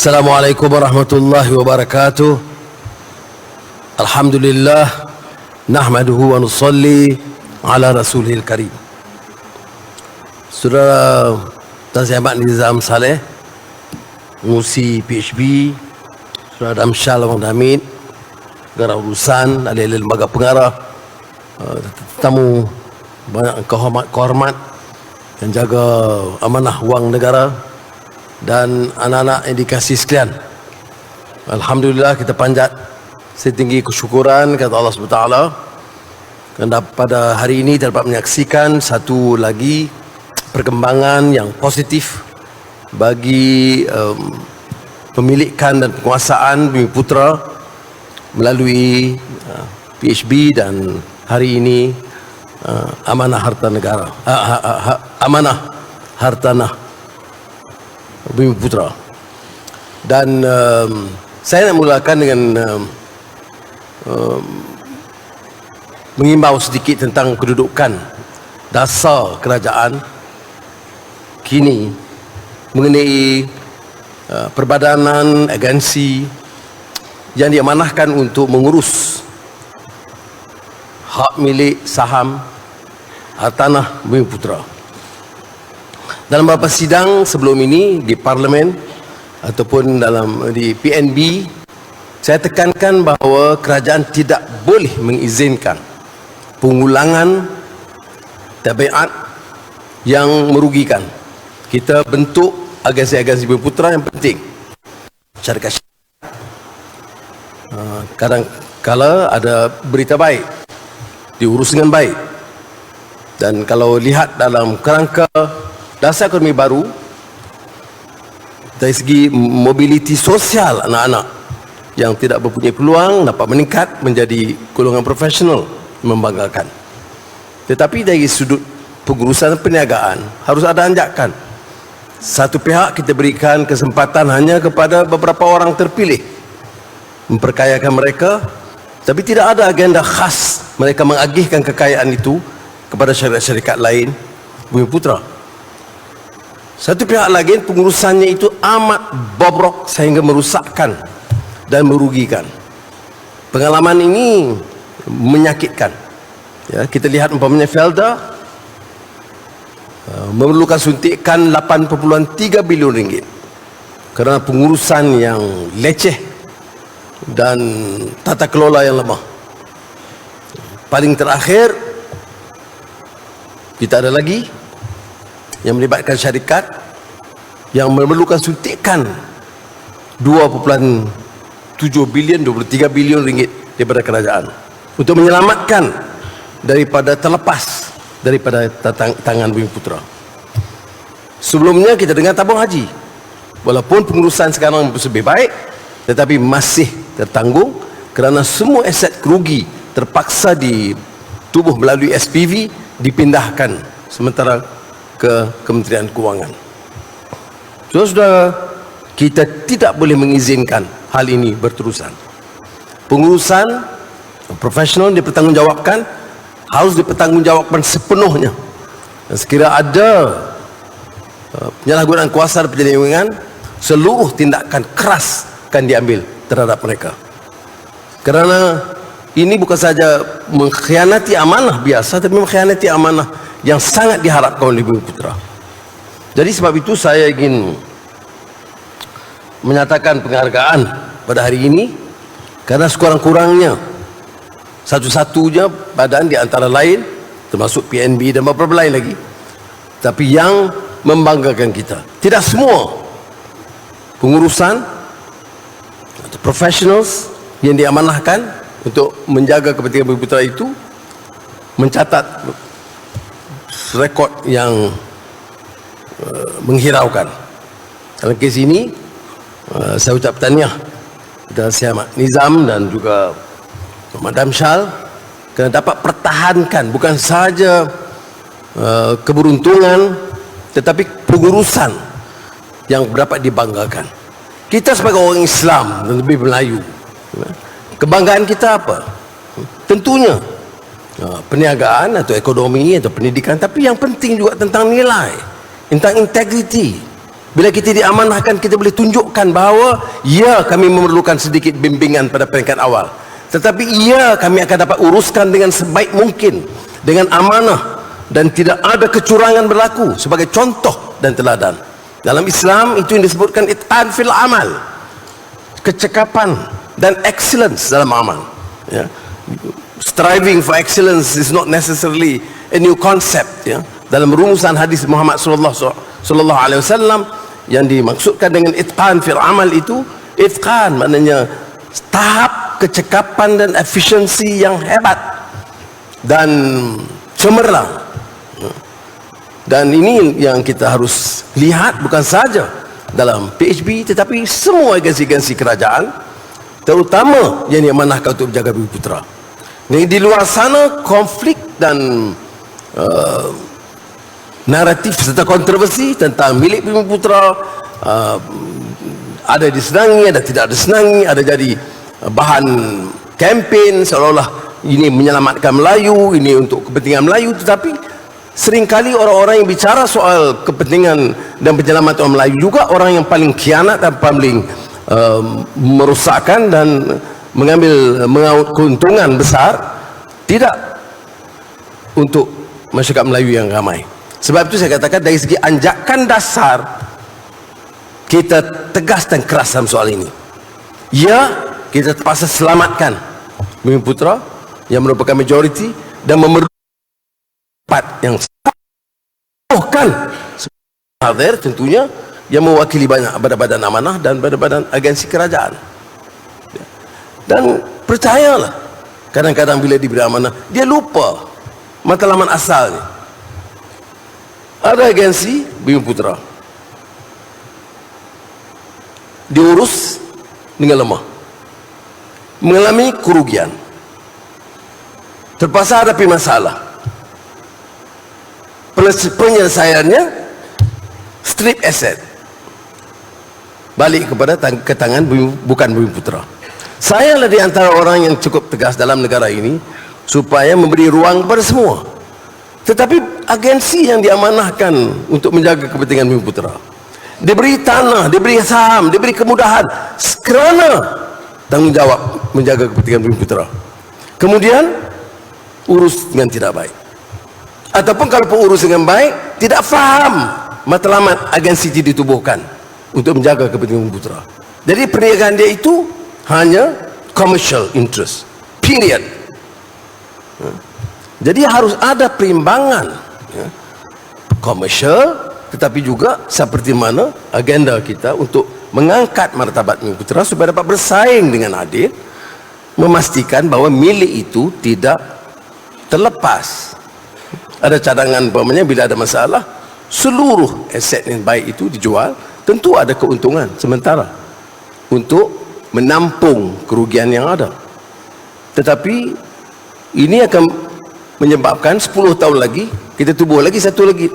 Assalamualaikum warahmatullahi wabarakatuh. Alhamdulillah, nahmaduhu wa nusalli ala rasulil karim. Saudara Tan Sri Ahmad Nizam Saleh, Pengurusi PHB, Saudara Damsyal Abang Hamid, Negara Urusan, ahli lembaga pengarah, tetamu banyak kehormat yang jaga amanah wang negara, dan anak-anak yang dikasihi sekalian. Alhamdulillah, kita panjat setinggi kesyukuran kepada Allah SWT kerana pada hari ini dapat menyaksikan satu lagi perkembangan yang positif bagi pemilikan dan penguasaan Bumiputera melalui PHB dan hari ini amanah harta negara, amanah hartanah Bumiputera. Dan saya nak mulakan dengan mengimbau sedikit tentang kedudukan dasar kerajaan kini mengenai perbadanan agensi yang diamanahkan untuk mengurus hak milik saham hartanah Bumiputera. Dalam beberapa sidang sebelum ini di Parlimen ataupun di PNB, saya tekankan bahawa kerajaan tidak boleh mengizinkan pengulangan tabiat yang merugikan. Kita bentuk agensi-agensi Bumiputera yang penting. Syarikat kadang-kala ada berita baik, diurus dengan baik. Dan kalau lihat dalam kerangka dasar ekonomi baru, dari segi mobiliti sosial anak-anak yang tidak mempunyai peluang dapat meningkat menjadi golongan profesional, membanggakan. Tetapi dari sudut pengurusan perniagaan harus ada anjakan. Satu pihak kita berikan kesempatan hanya kepada beberapa orang terpilih memperkayakan mereka, tapi tidak ada agenda khas mereka mengagihkan kekayaan itu kepada syarikat-syarikat lain Bumiputera. Satu pihak lagi pengurusannya itu amat bobrok sehingga merusakkan dan merugikan. Pengalaman ini menyakitkan. Ya, kita lihat umpamanya Felda memerlukan suntikan 8.3 bilion ringgit kerana pengurusan yang leceh dan tata kelola yang lemah. Paling terakhir, kita ada lagi yang melibatkan syarikat yang memerlukan suntikan 2.7 bilion, 23 bilion ringgit daripada kerajaan untuk menyelamatkan daripada terlepas daripada tangan Bumiputera. Sebelumnya kita dengar tabung haji, walaupun pengurusan sekarang lebih baik, tetapi masih tertanggung kerana semua aset kerugi terpaksa ditubuh melalui SPV dipindahkan sementara ke Kementerian Kewangan. Saudara-saudara, kita tidak boleh mengizinkan hal ini berterusan. Pengurusan profesional dipertanggungjawabkan, harus dipertanggungjawabkan sepenuhnya. Dan sekiranya ada penyalahgunaan kuasa dan penyelewengan, seluruh tindakan keras akan diambil terhadap mereka. Kerana ini bukan saja mengkhianati amanah biasa, tapi mengkhianati amanah yang sangat diharapkan oleh Bumiputera. Jadi sebab itu saya ingin menyatakan penghargaan pada hari ini kerana sekurang-kurangnya satu-satunya badan di antara lain termasuk PNB dan beberapa lain lagi, tapi yang membanggakan kita. Tidak semua pengurusan atau professionals yang diamanahkan untuk menjaga kepentingan Bumiputera itu mencatat rekod yang menghiraukan. Dalam kes ini saya ucap tahniah kepada Sri Ahmad Nizam dan juga Muhammad Damsyal kerana dapat pertahankan bukan sahaja keberuntungan tetapi pengurusan yang dapat dibanggakan. Kita sebagai orang Islam dan lebih Melayu, kebanggaan kita apa? Tentunya perniagaan atau ekonomi atau pendidikan, tapi yang penting juga tentang nilai, tentang integriti. Bila kita diamanahkan, kita boleh tunjukkan bahawa ya, kami memerlukan sedikit bimbingan pada peringkat awal, tetapi ya, kami akan dapat uruskan dengan sebaik mungkin, dengan amanah, dan tidak ada kecurangan berlaku. Sebagai contoh dan teladan, dalam Islam itu yang disebutkan itqan fil amal, kecekapan dan excellence dalam amal, ya. Striving for excellence is not necessarily a new concept, ya. Dalam rumusan hadis Muhammad sallallahu alaihi wasallam, yang dimaksudkan dengan itqan fil amal itu, itqan maknanya tahap kecekapan dan efisiensi yang hebat dan cemerlang. Dan ini yang kita harus lihat, bukan saja dalam PHB tetapi semua agensi-agensi kerajaan, terutama yang diamanahkan untuk menjaga bumi putera. Di luar sana, konflik dan naratif serta kontroversi tentang milik bumi putera ada disenangi, ada tidak disenangi, ada jadi bahan kempen seolah-olah ini menyelamatkan Melayu, ini untuk kepentingan Melayu. Tetapi seringkali orang-orang yang bicara soal kepentingan dan penyelamatan orang Melayu juga orang yang paling khianat dan paling merosakkan dan mengaut keuntungan besar, tidak untuk masyarakat Melayu yang ramai. Sebab itu saya katakan, dari segi anjakan dasar kita tegas dan keras dalam soal ini. Ya, kita terpaksa selamatkan bumi putera yang merupakan majoriti dan memerlukan tempat yang bukan hadir, tentunya yang mewakili banyak badan-badan amanah dan badan-badan agensi kerajaan. Dan percayalah, kadang-kadang bila diberi amanah, dia lupa matlamat asalnya. Ada agensi bumi putera diurus dengan lemah, mengalami kerugian, terpaksa hadapi masalah, penyelesaiannya strip asset, balik kepada ke tangan bukan bumi putera. Saya adalah di antara orang yang cukup tegas dalam negara ini supaya memberi ruang kepada semua. Tetapi agensi yang diamanahkan untuk menjaga kepentingan bumi putera diberi tanah, diberi saham, diberi kemudahan kerana tanggungjawab menjaga kepentingan bumi putera, kemudian urus dengan tidak baik, ataupun kalau urus dengan baik tidak faham matlamat agensi yang ditubuhkan untuk menjaga kepentingan bumi putera. Jadi perniagaan dia itu hanya commercial interest, period. Jadi harus ada perimbangan, ya, komersial, tetapi juga seperti mana agenda kita untuk mengangkat martabat bumi putera supaya dapat bersaing dengan adil, memastikan bahawa milik itu tidak terlepas. Ada cadangan, umpamanya bila ada masalah, seluruh aset yang baik itu dijual, tentu ada keuntungan sementara untuk menampung kerugian yang ada. Tetapi ini akan menyebabkan 10 tahun lagi kita tubuh lagi satu lagi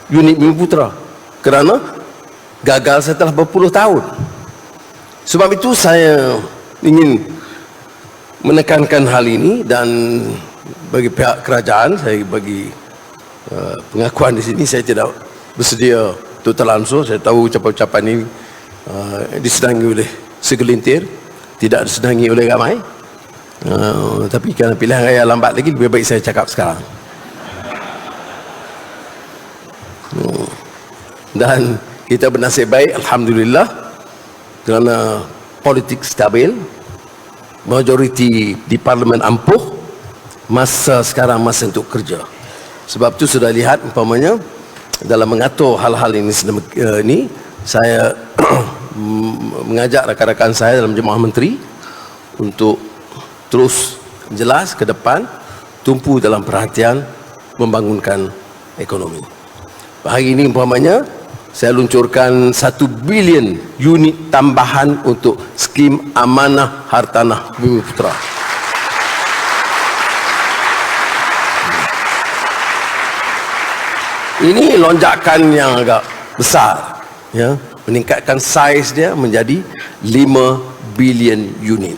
unit bumi putera kerana gagal setelah berpuluh tahun. Sebab itu saya ingin menekankan hal ini, dan bagi pihak kerajaan saya bagi pengakuan di sini, saya tidak bersedia untuk terlangsung. Saya tahu ucapan-ucapan ini disenangi oleh segelintir, tidak disenangi oleh ramai. Tapi kerana pilihan raya lambat lagi, lebih baik saya cakap sekarang. Dan kita bernasib baik, alhamdulillah, kerana politik stabil, majoriti di parlimen ampuh, masa sekarang masa untuk kerja. Sebab itu sudah lihat, umpamanya dalam mengatur hal-hal ini, saya mengajak rakan-rakan saya dalam Jemaah Menteri untuk terus jelas ke depan, tumpu dalam perhatian membangunkan ekonomi. Hari ini umpamanya saya luncurkan 1 bilion unit tambahan untuk skim amanah hartanah bumi putera. Ini lonjakan yang agak besar, ya, meningkatkan saiz dia menjadi 5 bilion unit.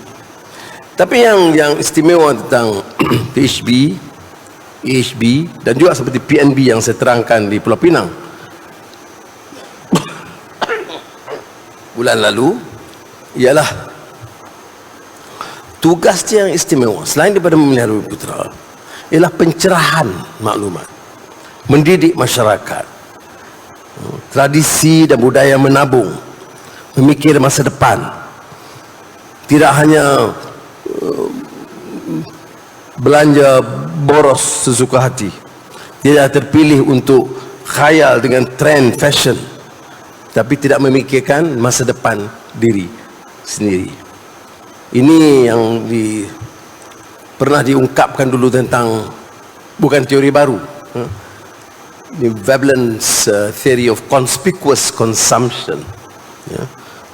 Tapi yang istimewa tentang PHB, EHB dan juga seperti PNB yang saya terangkan di Pulau Pinang, bulan lalu ialah tugas dia yang istimewa selain daripada memelihara bumi putera ialah pencerahan maklumat, mendidik masyarakat, tradisi dan budaya menabung, memikir masa depan, tidak hanya belanja boros sesuka hati, tidak terpilih untuk khayal dengan trend fashion, tapi tidak memikirkan masa depan diri sendiri. Ini yang pernah diungkapkan dulu tentang, bukan teori baru, the Veblen's theory of conspicuous consumption,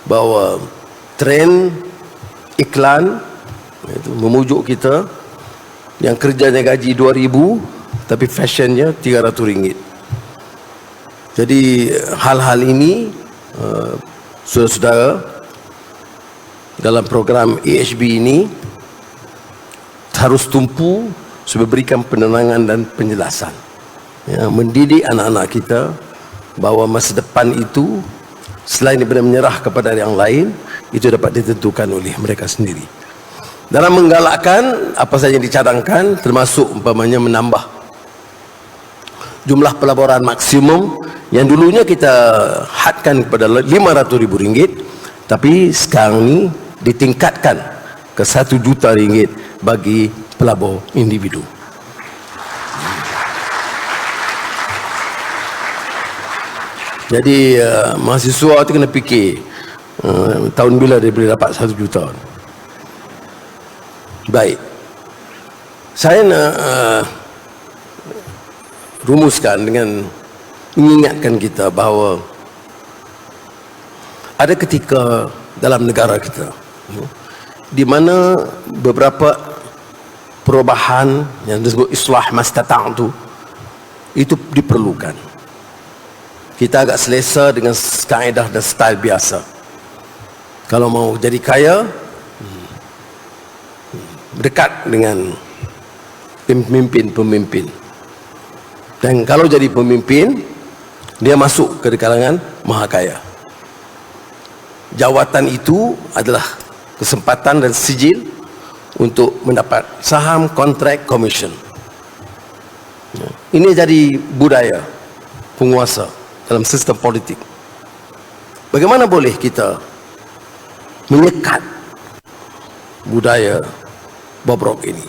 bahawa trend iklan itu memujuk kita yang kerjanya gaji 2,000 tapi fashionnya RM300. Jadi hal-hal ini saudara-saudara dalam program EHB ini harus tumpu supaya berikan penerangan dan penjelasan, mendidik anak-anak kita bahawa masa depan itu selain daripada menyerah kepada yang lain, itu dapat ditentukan oleh mereka sendiri. Dalam menggalakkan apa saja yang dicadangkan, termasuk umpamanya menambah jumlah pelaburan maksimum yang dulunya kita hadkan kepada RM500,000, tapi sekarang ni ditingkatkan ke RM1 juta bagi pelabur individu. Jadi mahasiswa itu kena fikir tahun bila dia boleh dapat RM1 juta. Baik, saya nak rumuskan dengan mengingatkan kita bahawa ada ketika dalam negara kita di mana beberapa perubahan yang disebut islah mastata' itu diperlukan. Kita agak selesa dengan kaedah dan style biasa. Kalau mau jadi kaya, dekat dengan pemimpin. Dan kalau jadi pemimpin, dia masuk ke kalangan maha kaya. Jawatan itu adalah kesempatan dan sijil untuk mendapat saham, kontrak, komisen. Ini jadi budaya penguasa dalam sistem politik. Bagaimana boleh kita menyekat budaya bobrok ini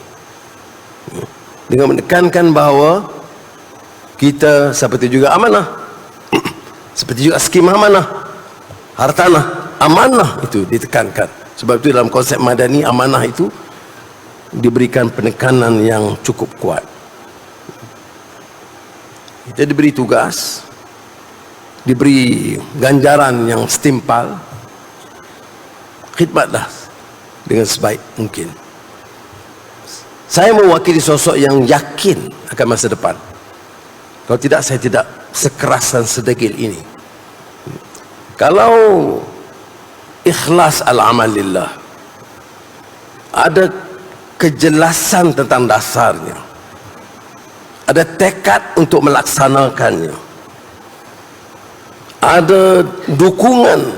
dengan menekankan bahawa kita seperti juga amanah, seperti juga skim amanah, hartanah, amanah itu ditekankan. Sebab itu dalam konsep madani, amanah itu diberikan penekanan yang cukup kuat. Kita diberi tugas, diberi ganjaran yang setimpal, khidmatlah dengan sebaik mungkin. Saya mewakili sosok yang yakin akan masa depan. Kalau tidak, saya tidak sekeras dan sedegil ini. Kalau ikhlas al-amal lillah, ada kejelasan tentang dasarnya, ada tekad untuk melaksanakannya, ada dukungan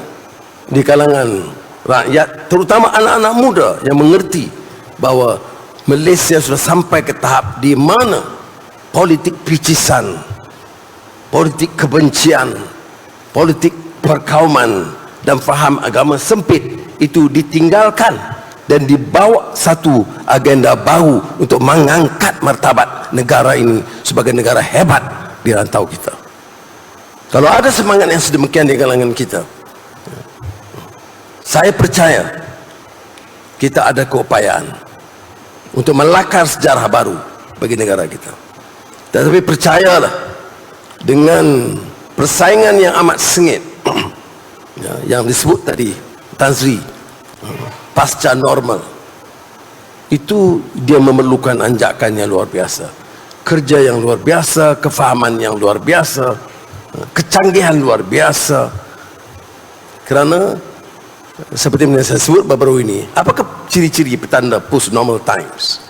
di kalangan rakyat, terutama anak-anak muda yang mengerti bahawa Malaysia sudah sampai ke tahap di mana politik picisan, politik kebencian, politik perkauman dan faham agama sempit itu ditinggalkan dan dibawa satu agenda baru untuk mengangkat martabat negara ini sebagai negara hebat di rantau kita. Kalau ada semangat yang sedemikian di kalangan kita, saya percaya kita ada keupayaan untuk melakar sejarah baru bagi negara kita. Tetapi percayalah, dengan persaingan yang amat sengit yang disebut tadi Tan Sri, pasca normal, itu dia memerlukan anjakan yang luar biasa, kerja yang luar biasa, kefahaman yang luar biasa, kecanggihan luar biasa. Kerana seperti yang saya sebut baru ini, apakah ciri-ciri petanda post normal times?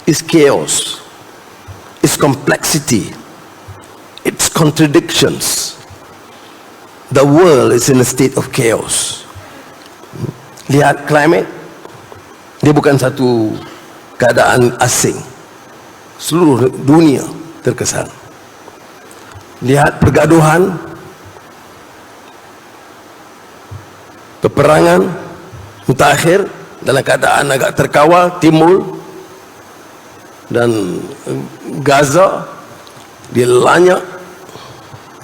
It's chaos, it's complexity, it's contradictions, the world is in a state of chaos. Lihat climate, dia bukan satu keadaan asing, seluruh dunia terkesan. Lihat pergaduhan, peperangan mutakhir dalam keadaan agak terkawal timbul, dan Gaza dilanyak,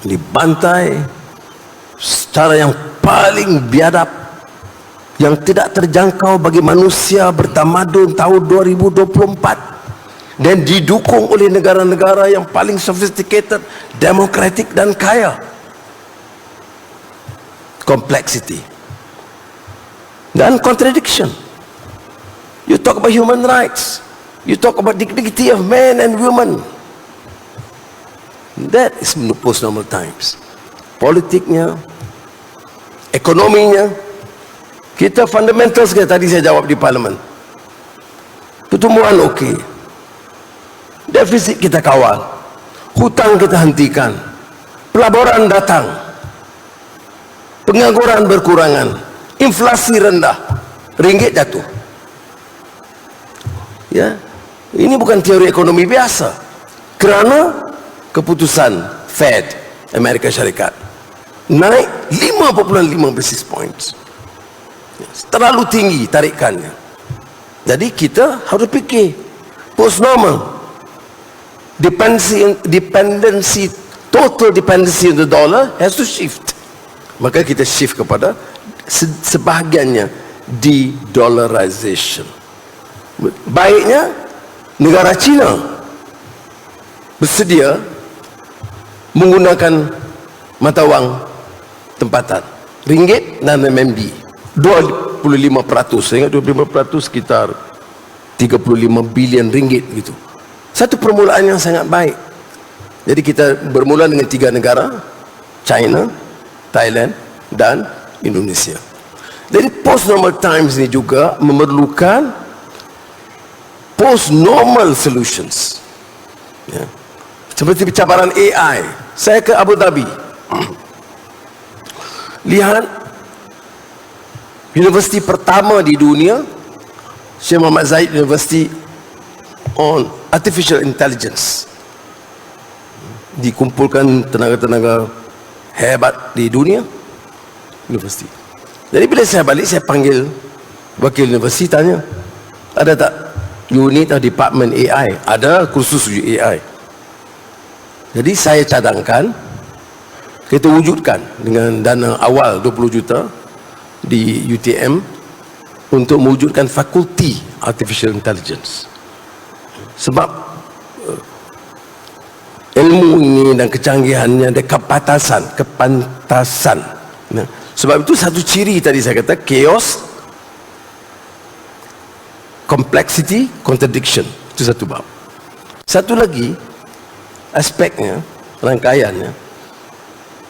dibantai secara yang paling biadab, yang tidak terjangkau bagi manusia bertamadun tahun 2024, dan didukung oleh negara-negara yang paling sophisticated, demokratik dan kaya. Complexity dan contradiction. You talk about human rights, you talk about dignity of men and women. That is post-normal times. Politiknya, ekonominya, kita fundamental sekali. Tadi saya jawab di parlimen. Pertumbuhan okey, defisit kita kawal, hutang kita hentikan, pelaburan datang, pengangguran berkurangan, inflasi rendah, ringgit jatuh. Ya, ini bukan teori ekonomi biasa, kerana keputusan Fed Amerika Syarikat naik 5.5 basis points, terlalu tinggi tarikannya. Jadi kita harus fikir post normal, total dependency on the dollar has to shift. Maka kita shift kepada sebahagiannya de-dollarization. Baiknya negara China bersedia menggunakan mata wang tempatan ringgit dan RMB 25%. Saya ingat 25% sekitar 35 bilion ringgit gitu. Satu permulaan yang sangat baik. Jadi kita bermula dengan 3 negara, China, Thailand dan Indonesia. Jadi post normal times ini juga memerlukan post normal solutions, ya. Seperti cabaran AI. Saya ke Abu Dhabi, lihat universiti pertama di dunia, Syekh Muhammad Zaid University on Artificial Intelligence. Dikumpulkan tenaga-tenaga hebat di dunia, universiti. Jadi bila saya balik, saya panggil wakil universiti, tanya, ada tak unit atau department AI? Ada kursus AI. Jadi saya cadangkan, kita wujudkan dengan dana awal 20 juta di UTM untuk mewujudkan fakulti Artificial Intelligence. Sebab ilmu ini dan kecanggihannya ada kepantasan. Nah, sebab itu satu ciri tadi saya kata, chaos, complexity, contradiction. Itu satu bab. Satu lagi aspeknya, rangkaiannya,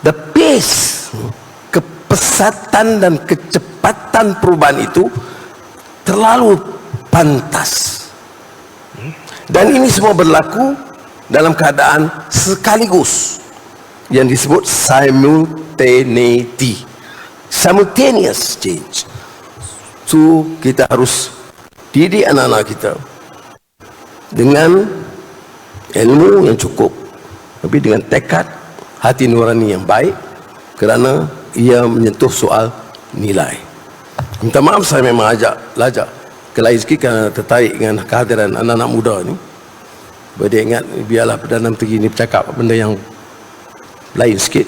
the pace, kepesatan dan kecepatan perubahan itu terlalu pantas. Dan ini semua berlaku dalam keadaan sekaligus, yang disebut simultaneity, simultaneous change. So kita harus didik anak-anak kita dengan ilmu yang cukup, tapi dengan tekad hati nurani yang baik, kerana ia menyentuh soal nilai. Minta maaf, saya memang lajak ke lain sikit kerana tertarik dengan kehadiran anak-anak muda ni. Dia ingat, biarlah Perdana Menteri ini bercakap benda yang lain sikit.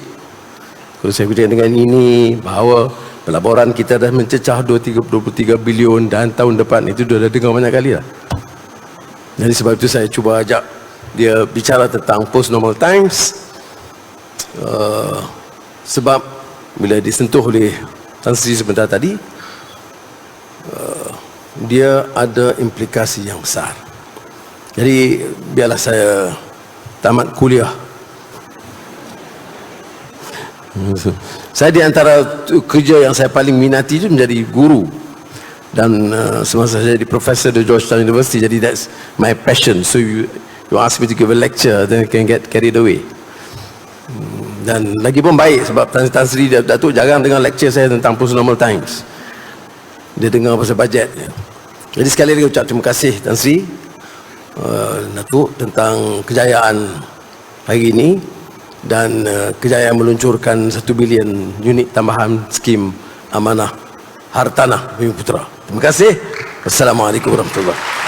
Kalau saya bercakap dengan ini, bahawa pelaburan kita dah mencecah 23 bilion dan tahun depan, itu dah dengar banyak kali lah. Jadi sebab itu saya cuba ajak dia bicara tentang post normal times, sebab bila disentuh oleh Tan Sri sebentar tadi, dia ada implikasi yang besar. Jadi biarlah saya tamat kuliah. Saya di antara kerja yang saya paling minati itu menjadi guru, dan semasa saya jadi profesor di Georgetown University, jadi that's my passion. So you ask me to give a lecture, then I can get carried away. Dan lagi pun baik sebab Tan Sri Datuk jarang dengar lecture saya tentang Post-Normal Times. Dia dengar pasal bajet. Jadi sekali lagi ucap terima kasih Tan Sri Datuk tentang kejayaan hari ini dan kejayaan meluncurkan 1 bilion unit tambahan skim amanah hartanah Bumi Putera. Terima kasih. Wassalamualaikum warahmatullahi wabarakatuh.